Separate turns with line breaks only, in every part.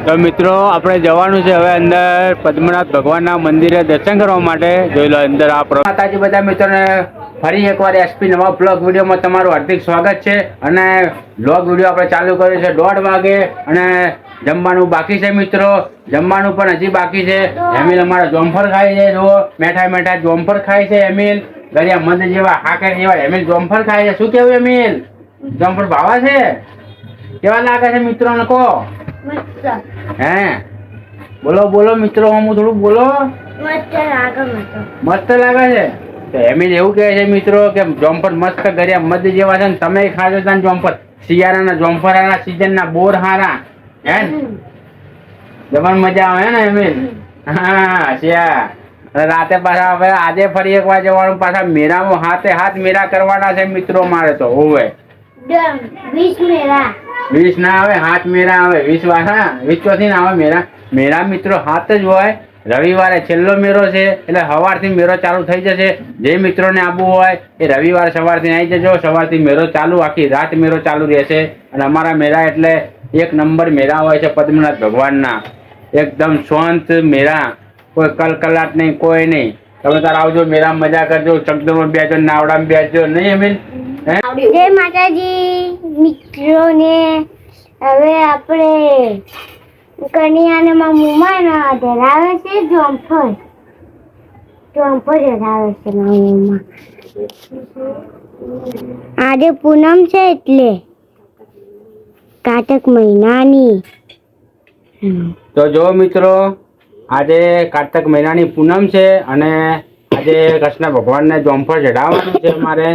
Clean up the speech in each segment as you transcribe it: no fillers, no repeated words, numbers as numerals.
તો મિત્રો આપણે જવાનું છે હવે અંદર પદ્મનાભ ભગવાનના મંદિરે દર્શન કરવા માટે. જોઈ લો અંદર આ માતાજી. બધા મિત્રોને ફરી એકવાર એસપી નવા બ્લોગ વિડીયોમાં તમારું હાર્દિક સ્વાગત છે. અને બ્લોગ વિડીયો આપણે ચાલુ કર્યો છે 1:30 વાગે અને જમવાનું બાકી છે મિત્રો. જમવાનું પણ હજી બાકી છે. એમિલ અમારા જોમફળ ખાય છે. જો મેઠા મેઠા જોમફળ ખાય છે એમિલ. ગળિયા મધ જેવા હાકર જેવા એમિલ જોમફળ ખાય છે. શું કેવું એમિલ? જોમફળ ભાવા છે? કેવા લાગે છે મિત્રોને કહો? હે બોલો બોલો મિત્રો, હું થોડું બોલો. મસ્ત લાગે છે. તો એમિલ એવું કહે છે મિત્રો કે જોમફળ મસ્ત ગળિયા મધ જેવા છે ને તમે ખાજો તા જોમફળ. શિયાળાના જોમફળ હારા, સીઝનના બોર હારા. હે જબર મજા આવે ને એમિલ? હા શ્યા. રાતે પાછા હવે આજે ફરી એક વાર જવાનું. પાછા મેળામાં હાથે હાથ મેળા કરવાના છે મિત્રો મારે તો. હોવે 20 ના આવે, હાથ મેળા આવે. 20 વાર. હા 20 ચોથી ના આવે મેળા. મેળા મિત્રો હાથ જ હોય. રવિવારે છેલ્લો મેળો છે એટલે સવારથી મેળો ચાલુ થઈ જશે. જે મિત્રોને આવવું હોય એ રવિવારે સવારથી આવી જજો. સવારથી મેળો ચાલુ, આખી રાત મેળો ચાલુ રહેશે. અને અમારા મેળા એટલે એક નંબર મેળા હોય છે પદ્મનાભ ભગવાનના. એકદમ શાંત મેળા, કોઈ કલકલાટ નહીં, કોઈ નહીં. તમે તાર આવજો મેળા, મજા કરજો. ચકદોરમાં બેસજો, નાવડામાં બેસજો. નહીં અમીન?
જય માતાજી મિત્રોને. હવે આપણે કન્યાને મુમાં ધરાવે છે જોમફળ. જોમફળ ધરાવે છે મુમાં. આજે પૂનમ છે એટલે કારતક મહિનાની.
તો જો મિત્રો આજે કારતક મહિનાની પૂનમ છે અને આજે કૃષ્ણ ભગવાનને જોમફળ ચડાવવાનું છે અમારે.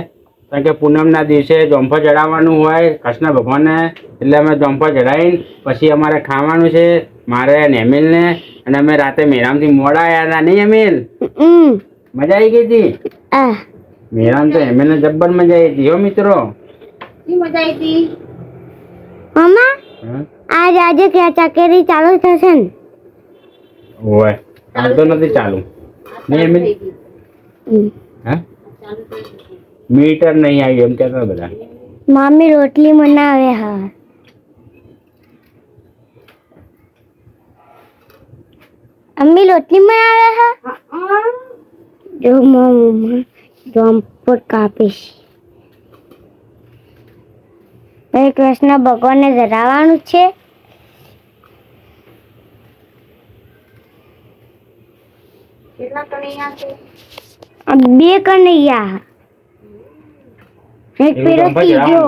કારણ કે પૂનમના દિવસે જોમફળ ચડાવવાનું હોય કૃષ્ણ ભગવાનને. એટલે અમે જોમફળ ચડાવીને પછી અમારે ખાવાનું છે મારે અને એમિલને. અને અમે રાતે મેળામાંથી મોડા આવ્યા હતા. નહીં એમિલ? મજા આવી ગઈ હતી મેળામાં. તો એમિલને જબ્બર મજા આવી હતી હો મિત્રો.
મજા આવી હતી મમ્મા. આજે ચકેરી ચાલુ થશે ને?
ઓય આમ તો નથી ચાલુ. નહીં એમિલ? હા મીટર નહીં આવ્યું એમ કહેતા બધા.
મમ્મી રોટલી બનાવે. હા અમ્મી રોટલી બનાવે. હા જો મમ્મા જોમફળ કાપીશ. કૃષ્ણ ભગવાનને ધરાવવાનું છે. કેટલા કનૈયા છે? 2 કનૈયા. એક પેલો ત્રીજો.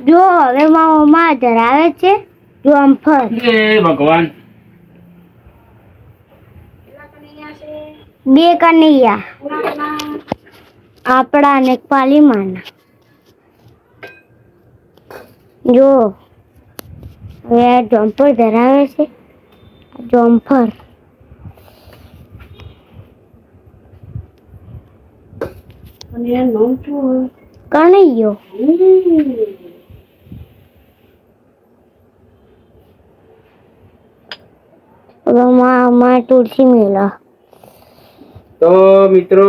જો હવે મામા ધરાવે છે જોમફળ.
ભગવાન
2 કનૈયા. આપણા ને પાલીમાના. જો હવે જોમફળ ધરાવે છે. જોમફળ કનૈયો. તુલસી મેળા.
તો મિત્રો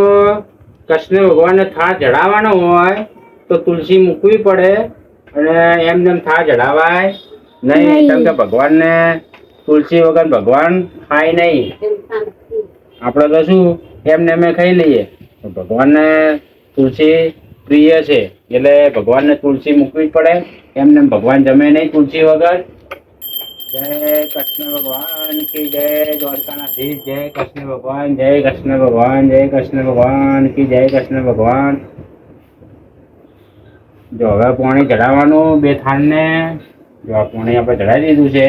કૃષ્ણ ભગવાનને થાળ ચડાવવાનો હોય તો તુલસી મૂકવી પડે. અને એમ થાળ ચડાવાય નહીં. કેમ કે ભગવાનને તુલસી વગર ભગવાન ખાય નહીં. આપણે તો શું એમને અમે ખાઈ લઈએ. ભગવાનને તુલસી પ્રિય છે એટલે ભગવાનને તુલસી મૂકવી જ પડે. એમને ભગવાન જમે નહીં તુલસી વગર. જય કૃષ્ણ ભગવાન કી જય. દ્વારકાનાધીશ જય કૃષ્ણ ભગવાન. જય કૃષ્ણ ભગવાન. જય કૃષ્ણ ભગવાન કી જય. કૃષ્ણ ભગવાન. જો હવે પાણી ચડાવવાનું 2 થાળને. જો આ પાણી આપણે ચડાવી દીધું છે.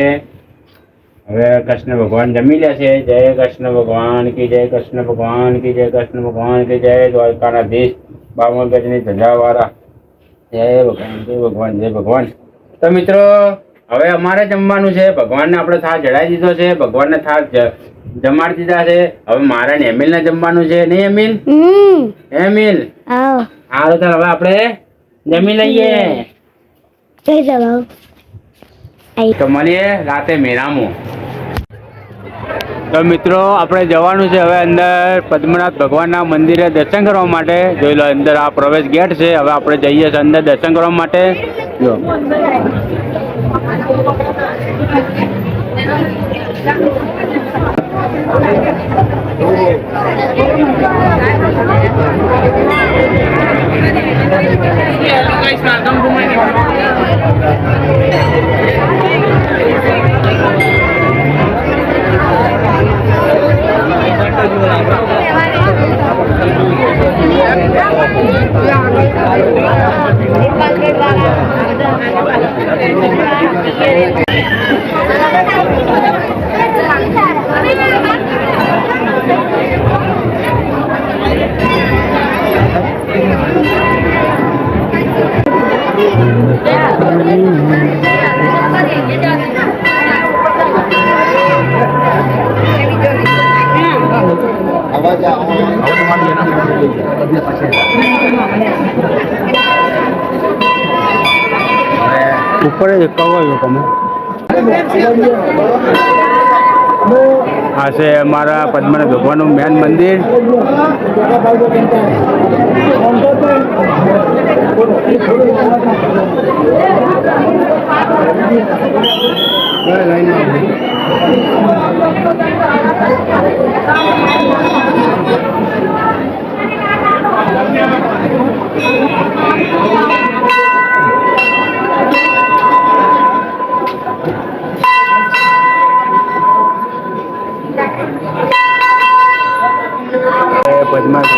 હવે કૃષ્ણ ભગવાન જમી લે છે. જય કૃષ્ણ ભગવાન કી જય. કૃષ્ણ ભગવાન કી જય. કૃષ્ણ ભગવાન કી જય. દ્વારકાનાધીશ 52 ગજની ધજાવાળા. જય ભગવાન. જય ભગવાન. જય ભગવાન. તો મિત્રો હવે અમારે જમવાનું છે. ભગવાનને આપણે થાળ ચડાવી દીધો છે. ભગવાનને થાળ જમાડી દીધા છે. હવે મારે ને એમિલને જમવાનું છે. નહીં એમિલ? એમિલ સારું ચાલ હવે આપણે જમી લઈએ. તો મળીએ રાતે મેળામાં. તો મિત્રો આપણે જવાનું છે હવે અંદર પદ્મનાભ ભગવાનના મંદિરે દર્શન કરવા માટે. જોઈ લો અંદર આ પ્રવેશ ગેટ છે. હવે આપણે જઈએ છીએ અંદર દર્શન કરવા માટે. જો ઉપર જ કવાયો તમે. આ છે અમારા પદ્મનાભ ભગવાનનું મેન મંદિર. પદ્મનાભ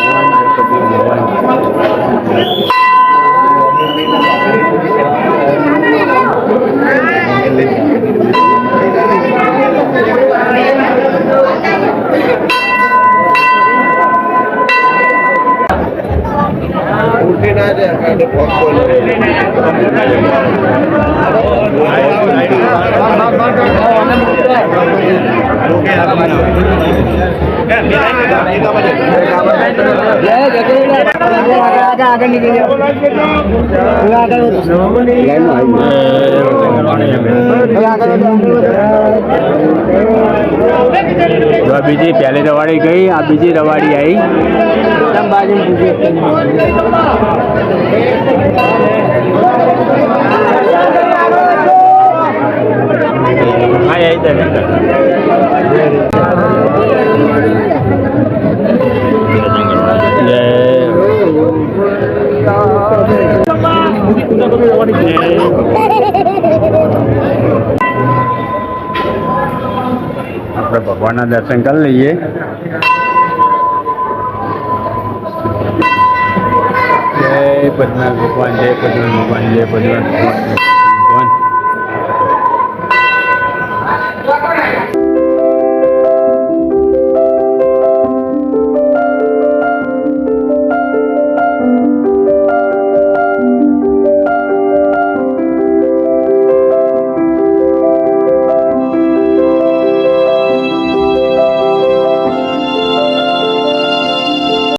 બીજી પહેલી રવાડી ગઈ. આ બીજી રવાડી આવી. આપણે ભગવાનના દર્શન કરી લઈએ. જય પદ્મનાભ ભગવાન, જય પદ્મનાભ ભગવાન, જય પદ્મનાભ ભગવાન.